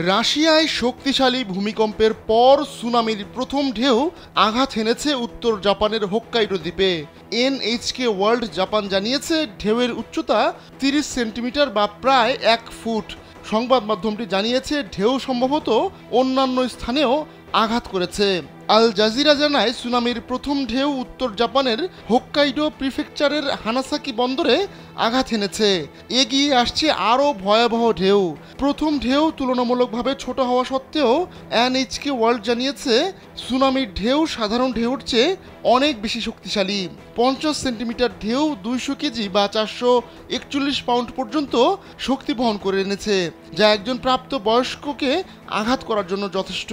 রাশিয়ায় শক্তিশালী ভূমিকম্পের পর সুনামির প্রথম ঢেউ আঘাত হেনেছে উত্তর জাপানের হোক্কাইডো দ্বীপে। এনএইচকে ওয়ার্ল্ড জাপান জানিয়েছে ঢেউয়ের উচ্চতা 30 সেন্টিমিটার বা প্রায় 1 ফুট। সংবাদ মাধ্যমটি জানিয়েছে ঢেউ সম্ভবত অন্যান্য স্থানেও আঘাত করেছে। আল জাজিরা জানায় সুনামির প্রথম ঢেউ উত্তর জাপানের হোক্কাইডো প্রিফেকচারের হানাসাকি বন্দরে আঘাত হেনেছে। এগিয়ে আসছে আরও ভয়াবহ ঢেউ। প্রথম ঢেউ তুলনামূলকভাবে ছোট হওয়া সত্ত্বেও এনএইচকে ওয়ার্ল্ড জানিয়েছে সুনামির ঢেউ সাধারণ ঢেউর চেয়ে অনেক বেশি শক্তিশালী। 50 সেন্টিমিটার ঢেউ 200 কেজি বা 441 পাউন্ড পর্যন্ত শক্তি বহন করে এনেছে, যা একজন প্রাপ্ত বয়স্ককে আঘাত করার জন্য যথেষ্ট।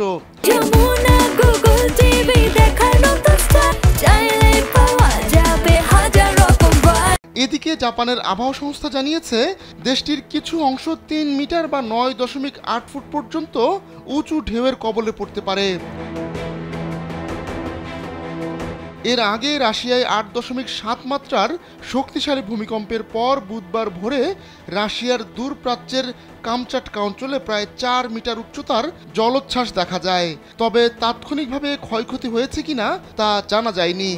এদিকে জাপানের আবহাওয়া সংস্থা জানিয়েছে দেশটির কিছু অংশ 3 মিটার বা 9.8 ফুট পর্যন্ত উঁচু ঢেউয়ের কবলে পড়তে পারে। এর আগে রাশিয়ায় 8.7 মাত্রার শক্তিশালী ভূমিকম্পের পর বুধবার ভোরে রাশিয়ার দূরপ্রাচ্যের কামচাটকা অঞ্চলে প্রায় 4 মিটার উচ্চতার জলোচ্ছ্বাস দেখা যায়। তবে তাৎক্ষণিকভাবে ক্ষয়ক্ষতি হয়েছে কিনা তা জানা যায়নি।